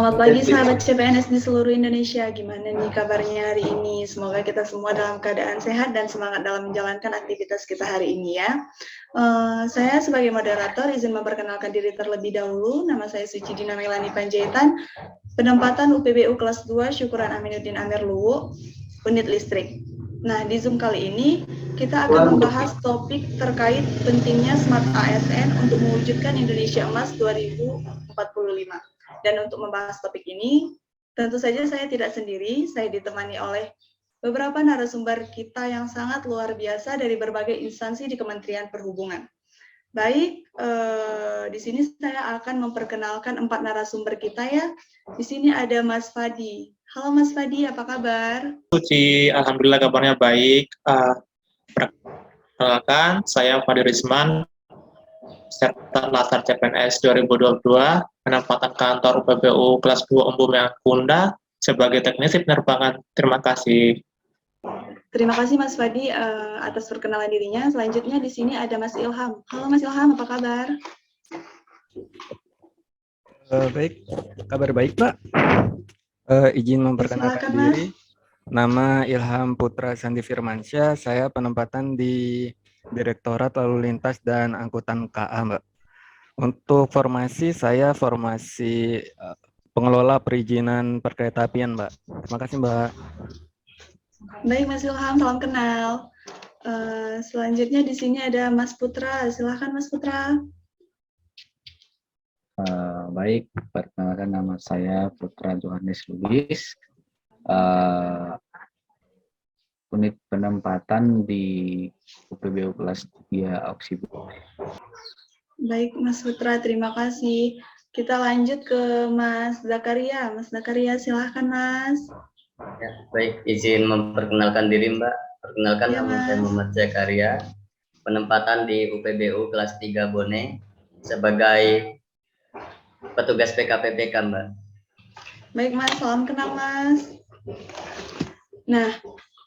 Selamat pagi sahabat CPNS di seluruh Indonesia. Gimana nih kabarnya hari ini? Semoga kita semua dalam keadaan sehat dan semangat dalam menjalankan aktivitas kita hari ini ya. Saya sebagai moderator izin memperkenalkan diri terlebih dahulu. Nama saya Suci Dina Melani Panjaitan, penempatan UPBU kelas 2 Syukuran Aminuddin Amir Luwu, unit listrik. Nah, di Zoom kali ini kita akan membahas topik terkait pentingnya Smart ASN untuk mewujudkan Indonesia Emas 2045. Dan untuk membahas topik ini, tentu saja saya tidak sendiri, saya ditemani oleh beberapa narasumber kita yang sangat luar biasa dari berbagai instansi di Kementerian Perhubungan. Baik, di sini saya akan memperkenalkan 4 narasumber kita ya. Di sini ada Mas Fadi. Halo Mas Fadi, apa kabar? Suci, alhamdulillah kabarnya baik. Perkenalkan, saya Fadi Rizman, serta latar CPNS 2022, penempatan kantor UPBU kelas 2 Umum yang Kunda sebagai teknisi penerbangan. Terima kasih. Terima kasih Mas Fadi atas perkenalan dirinya. Selanjutnya di sini ada Mas Ilham. Halo Mas Ilham, apa kabar? Baik, kabar baik Pak. Izin memperkenalkan diri. Mas. Nama Ilham Putra Sandi Firmansyah. Saya penempatan di Direktorat Lalu Lintas dan Angkutan KA, Mbak. Untuk formasi, saya formasi pengelola perizinan perkeretaapian, Mbak. Terima kasih, Mbak. Baik, Mas Ilham, salam kenal. Selanjutnya di sini ada Mas Putra. Silakan, Mas Putra. Baik, perkenalkan nama saya Putra Johannes Lubis, unit penempatan di UPBU kelas 3 Auksibu. Baik, Mas Putra, terima kasih. Kita lanjut ke Mas Zakaria. Mas Zakaria, silahkan Mas. Ya, baik, izin memperkenalkan diri Mbak. Perkenalkan Ya, nama saya Muhammad Zakaria, penempatan di UPBU kelas 3 Bone sebagai petugas PKPPK, Mbak. Baik Mas, salam kenal Mas. Nah,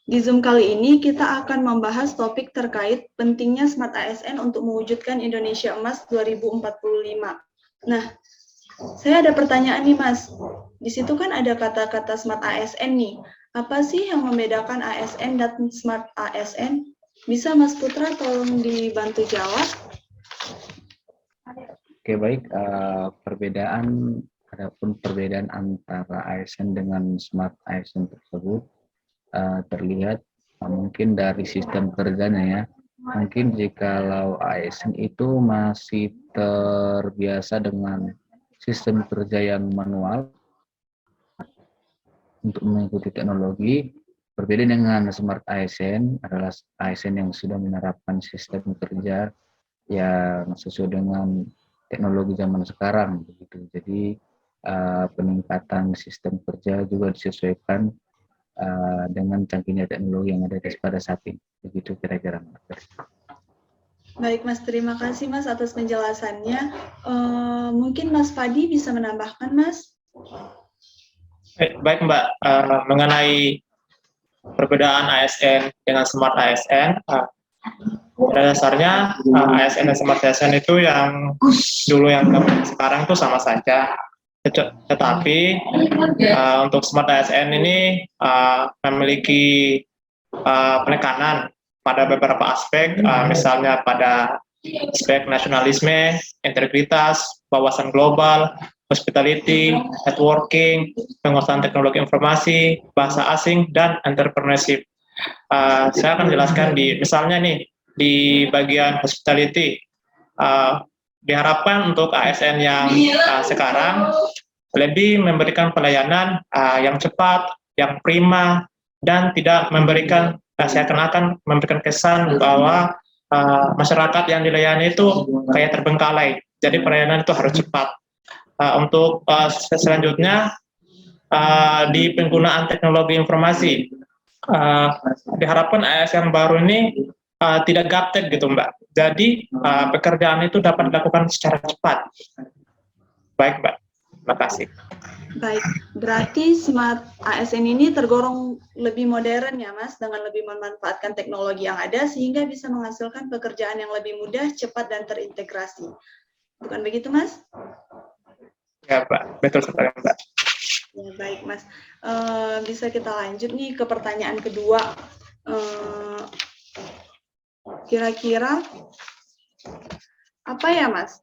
di Zoom kali ini kita akan membahas topik terkait pentingnya Smart ASN untuk mewujudkan Indonesia Emas 2045. Nah, saya ada pertanyaan nih Mas. Di situ kan ada kata-kata Smart ASN nih. Apa sih yang membedakan ASN dan Smart ASN? Bisa Mas Putra tolong dibantu jawab? Oke, baik. Adapun perbedaan antara ASN dengan Smart ASN tersebut terlihat mungkin dari sistem kerjanya ya. Mungkin jikalau ASN itu masih terbiasa dengan sistem kerja yang manual untuk mengikuti teknologi, berbeda dengan Smart ASN adalah ASN yang sudah menerapkan sistem kerja yang sesuai dengan teknologi zaman sekarang begitu. Jadi peningkatan sistem kerja juga disesuaikan dengan canggihnya teknologi yang ada pada saat ini. Begitu kira-kira. Baik Mas, terima kasih Mas atas penjelasannya. Mungkin Mas Fadi bisa menambahkan Mas? Baik Mbak, mengenai perbedaan ASN dengan Smart ASN, pada dasarnya ASN dan Smart ASN itu yang dulu yang sekarang itu sama saja. Tetapi untuk Smart ASN ini memiliki penekanan pada beberapa aspek, misalnya pada aspek nasionalisme, integritas, wawasan global, hospitality, networking, penguasaan teknologi informasi, bahasa asing, dan entrepreneurship. Saya akan jelaskan misalnya nih, di bagian hospitality, diharapkan untuk ASN yang sekarang lebih memberikan pelayanan yang cepat, yang prima, dan tidak memberikan, saya akan memberikan kesan bahwa masyarakat yang dilayani itu kayak terbengkalai. Jadi pelayanan itu harus cepat. Untuk selanjutnya, di penggunaan teknologi informasi, diharapkan ASN baru ini tidak gaptek gitu Mbak. Jadi pekerjaan itu dapat dilakukan secara cepat. Baik Mbak, terima kasih. Baik, berarti Smart ASN ini tergolong lebih modern ya Mas, dengan lebih memanfaatkan teknologi yang ada sehingga bisa menghasilkan pekerjaan yang lebih mudah, cepat, dan terintegrasi. Bukan begitu Mas? Ya Mbak, betul sekali Mbak. Ya, baik, Mas. Bisa kita lanjut nih ke pertanyaan kedua. Kira-kira apa ya, Mas?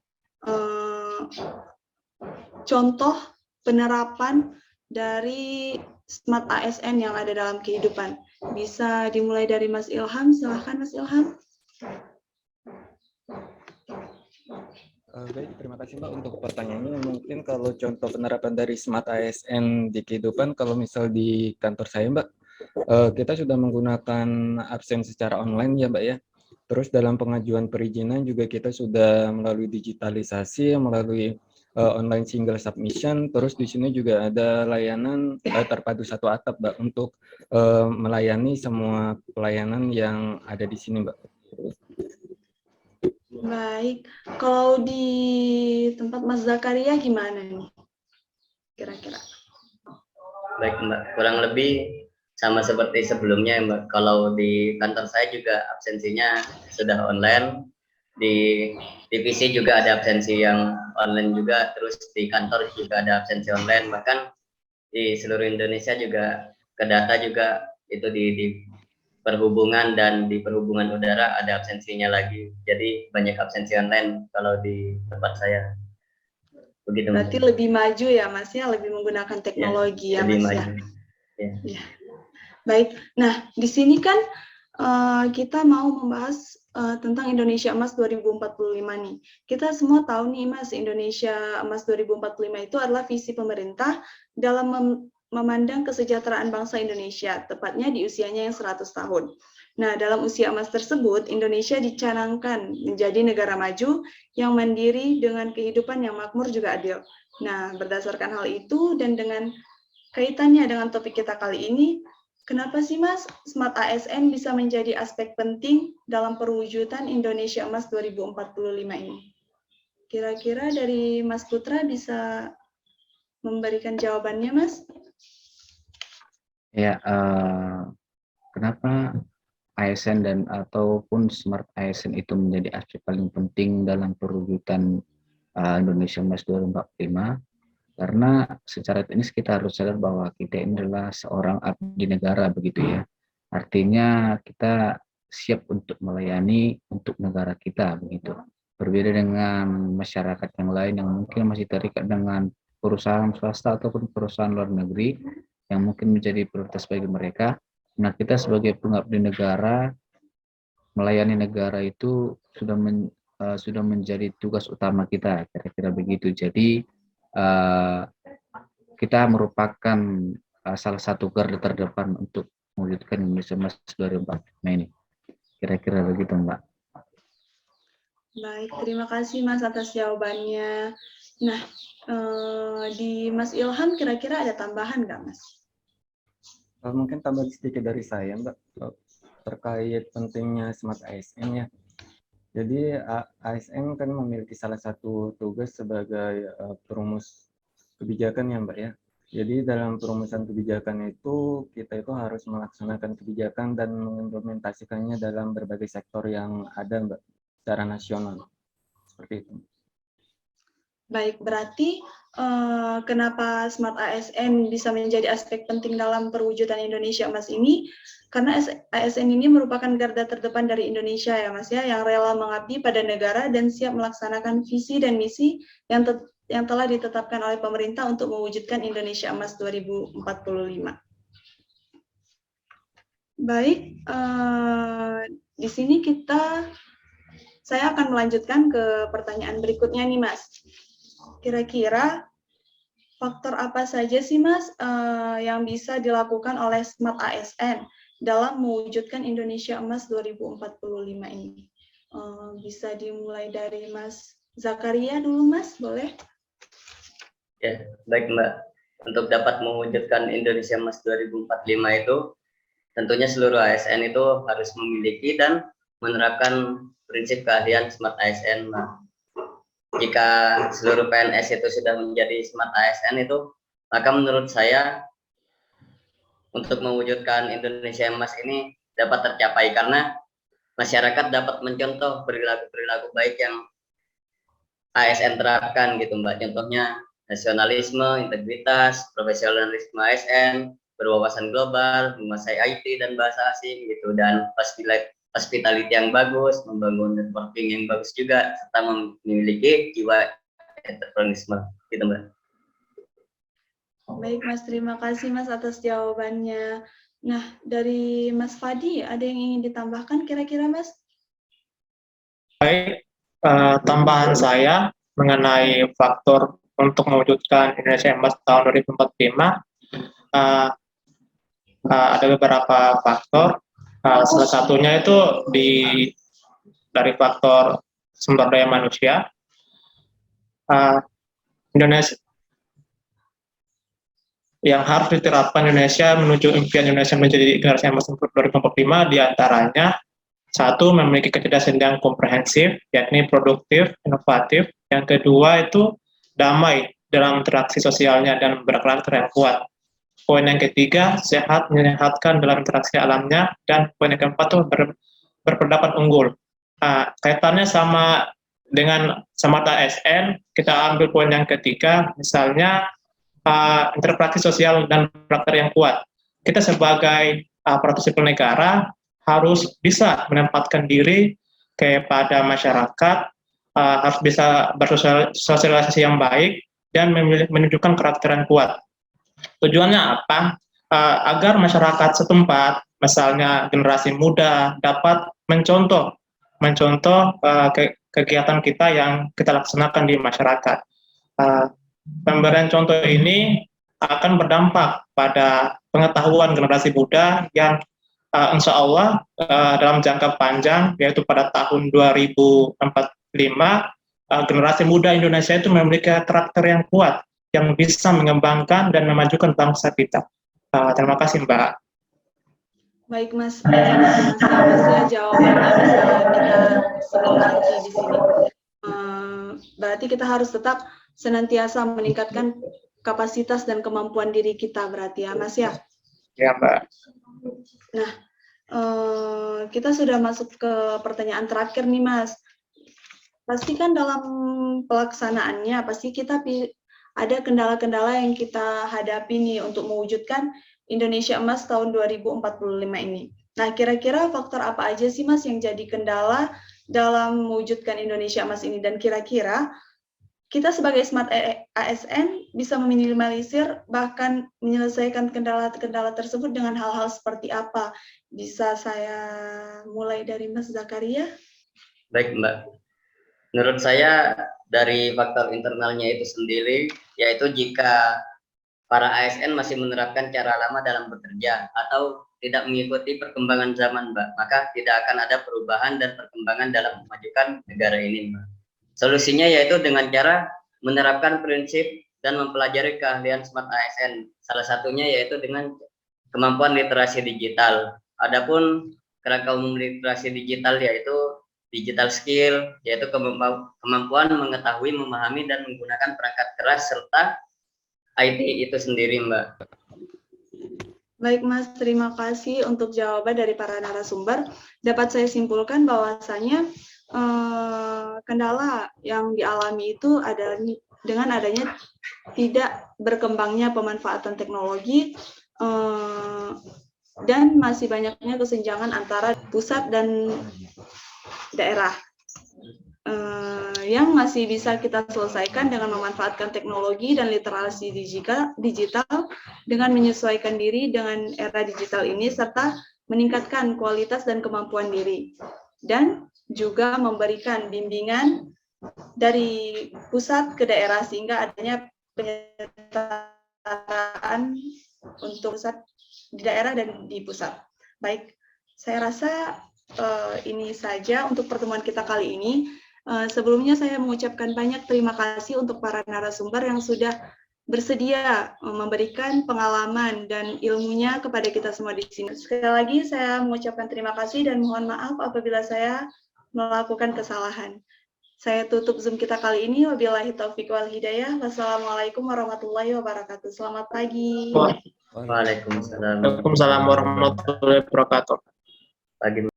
Contoh penerapan dari Smart ASN yang ada dalam kehidupan. Bisa dimulai dari Mas Ilham. Silahkan, Mas Ilham. Baik, terima kasih Mbak untuk pertanyaannya. Mungkin kalau contoh penerapan dari Smart ASN di kehidupan, kalau misal di kantor saya Mbak, kita sudah menggunakan absen secara online ya Mbak ya. Terus dalam pengajuan perizinan juga kita sudah melalui digitalisasi, melalui online single submission. Terus di sini juga ada layanan terpadu satu atap Mbak untuk melayani semua pelayanan yang ada di sini Mbak. Baik, kalau di tempat Mas Zakaria gimana nih? Kira-kira. Baik Mbak, kurang lebih sama seperti sebelumnya ya Mbak. Kalau di kantor saya juga absensinya sudah online. Di divisi juga ada absensi yang online juga, terus di kantor juga ada absensi online. Bahkan di seluruh Indonesia juga ke data juga itu di perhubungan dan di perhubungan udara ada absensinya lagi. Jadi banyak absensi online kalau di tempat saya. Begitu. Berarti lebih maju ya Mas ya, lebih menggunakan teknologi ya, lebih Mas maju. ya. Ya. Baik. Nah, di sini kan kita mau membahas tentang Indonesia Emas 2045 nih. Kita semua tahu nih Mas, Indonesia Emas 2045 itu adalah visi pemerintah dalam memandang kesejahteraan bangsa Indonesia, tepatnya di usianya yang 100 tahun. Nah, dalam usia emas tersebut, Indonesia dicanangkan menjadi negara maju yang mandiri dengan kehidupan yang makmur juga adil. Nah, berdasarkan hal itu dan dengan kaitannya dengan topik kita kali ini, kenapa sih Mas Smart ASN bisa menjadi aspek penting dalam perwujudan Indonesia Emas 2045 ini? Kira-kira dari Mas Putra bisa memberikan jawabannya, Mas? Ya, kenapa ASN dan ataupun Smart ASN itu menjadi aspek paling penting dalam perwujudan Indonesia Emas 2045? Karena secara teknis kita harus sadar bahwa kita ini adalah seorang abdi negara begitu ya. Artinya kita siap untuk melayani untuk negara kita begitu. Berbeda dengan masyarakat yang lain yang mungkin masih terikat dengan perusahaan swasta ataupun perusahaan luar negeri yang mungkin menjadi prioritas bagi mereka. Nah, kita sebagai pengabdi negara melayani negara itu sudah menjadi tugas utama kita, kira-kira begitu. Jadi kita merupakan salah satu garda terdepan untuk mewujudkan Indonesia Emas 2045 ini. Kira-kira begitu, Mbak. Baik, terima kasih Mas atas jawabannya. Nah, di Mas Ilham kira-kira ada tambahan nggak, Mas? Mungkin tambah sedikit dari saya, Mbak, terkait pentingnya Smart ASN ya. Jadi ASN kan memiliki salah satu tugas sebagai perumus kebijakan ya Mbak ya. Jadi dalam perumusan kebijakan itu kita itu harus melaksanakan kebijakan dan mengimplementasikannya dalam berbagai sektor yang ada Mbak secara nasional. Seperti itu. Baik, berarti kenapa Smart ASN bisa menjadi aspek penting dalam perwujudan Indonesia Emas ini? Karena ASN ini merupakan garda terdepan dari Indonesia ya Mas ya, yang rela mengabdi pada negara dan siap melaksanakan visi dan misi yang telah ditetapkan oleh pemerintah untuk mewujudkan Indonesia Emas 2045. Baik, di sini saya akan melanjutkan ke pertanyaan berikutnya nih Mas. Kira-kira faktor apa saja sih Mas yang bisa dilakukan oleh Smart ASN dalam mewujudkan Indonesia Emas 2045 ini? Bisa dimulai dari Mas Zakaria dulu Mas, boleh? Ya, baik Mbak. Untuk dapat mewujudkan Indonesia Emas 2045 itu, tentunya seluruh ASN itu harus memiliki dan menerapkan prinsip keahlian Smart ASN. Nah, jika seluruh PNS itu sudah menjadi Smart ASN itu, maka menurut saya untuk mewujudkan Indonesia Emas ini dapat tercapai karena masyarakat dapat mencontoh perilaku-perilaku baik yang ASN terapkan gitu Mbak. Contohnya nasionalisme, integritas, profesionalisme ASN, berwawasan global, menguasai IT dan bahasa asing gitu, dan hospitality yang bagus, membangun networking yang bagus juga, serta memiliki jiwa entrepreneurisme gitu Mbak. Baik Mas, terima kasih Mas atas jawabannya. Nah, dari Mas Fadi, ada yang ingin ditambahkan kira-kira Mas? Baik, tambahan saya mengenai faktor untuk mewujudkan Indonesia Emas tahun 2045, ada beberapa faktor. Salah satunya itu dari faktor sumber daya manusia. Indonesia yang harus diterapkan Indonesia menuju impian Indonesia menjadi generasi emas untuk 2045 diantaranya: satu, memiliki kecerdasan yang komprehensif, yakni produktif, inovatif. Yang kedua itu damai dalam interaksi sosialnya dan berkarakter yang kuat. Poin yang ketiga, sehat, menyehatkan dalam interaksi alamnya. Dan poin yang keempat itu berpendapat unggul. Kaitannya sama dengan smart ASN, kita ambil poin yang ketiga, misalnya interaksi sosial dan karakter yang kuat. Kita sebagai aparatur sipil negara harus bisa menempatkan diri kepada masyarakat, harus bisa bersosialisasi yang baik, dan menunjukkan karakter yang kuat. Tujuannya apa? Agar masyarakat setempat, misalnya generasi muda, dapat mencontoh kegiatan kita yang kita laksanakan di masyarakat. Pemberian contoh ini akan berdampak pada pengetahuan generasi muda yang insya Allah dalam jangka panjang, yaitu pada tahun 2045, generasi muda Indonesia itu memiliki karakter yang kuat, yang bisa mengembangkan dan memajukan bangsa kita. Terima kasih Mbak. Baik Mas, masih jawabannya bisa kita sepakati di sini. Berarti kita harus tetap senantiasa meningkatkan kapasitas dan kemampuan diri kita berarti ya Mas ya? Ya Mbak. Nah, kita sudah masuk ke pertanyaan terakhir nih Mas. Pasti kan dalam pelaksanaannya, pasti kita ada kendala-kendala yang kita hadapi nih untuk mewujudkan Indonesia Emas tahun 2045 ini. Nah, kira-kira faktor apa aja sih Mas yang jadi kendala dalam mewujudkan Indonesia Emas ini? Dan kira-kira kita sebagai Smart ASN bisa meminimalisir bahkan menyelesaikan kendala-kendala tersebut dengan hal-hal seperti apa? Bisa saya mulai dari Mas Zakaria? Baik Mbak, menurut saya dari faktor internalnya itu sendiri, yaitu jika para ASN masih menerapkan cara lama dalam bekerja atau tidak mengikuti perkembangan zaman Mbak, maka tidak akan ada perubahan dan perkembangan dalam memajukan negara ini Mbak. Solusinya yaitu dengan cara menerapkan prinsip dan mempelajari keahlian Smart ASN. Salah satunya yaitu dengan kemampuan literasi digital. Adapun kerangka umum literasi digital yaitu digital skill, yaitu kemampuan mengetahui, memahami, dan menggunakan perangkat keras serta IT itu sendiri Mbak. Baik Mas, terima kasih untuk jawaban dari para narasumber. Dapat saya simpulkan bahwasanya kendala yang dialami itu adalah dengan adanya tidak berkembangnya pemanfaatan teknologi dan masih banyaknya kesenjangan antara pusat dan daerah yang masih bisa kita selesaikan dengan memanfaatkan teknologi dan literasi digital dengan menyesuaikan diri dengan era digital ini serta meningkatkan kualitas dan kemampuan diri dan juga memberikan bimbingan dari pusat ke daerah sehingga adanya penyetaraan untuk pusat di daerah dan di pusat. Baik, saya rasa ini saja untuk pertemuan kita kali ini. Sebelumnya saya mengucapkan banyak terima kasih untuk para narasumber yang sudah bersedia memberikan pengalaman dan ilmunya kepada kita semua di sini. Sekali lagi saya mengucapkan terima kasih dan mohon maaf apabila saya melakukan kesalahan. Saya tutup Zoom kita kali ini. Wabillahi taufiq wal hidayah. Wassalamualaikum warahmatullahi wabarakatuh. Selamat pagi. Waalaikumsalam. Waalaikumsalam warahmatullahi wabarakatuh. Pagi.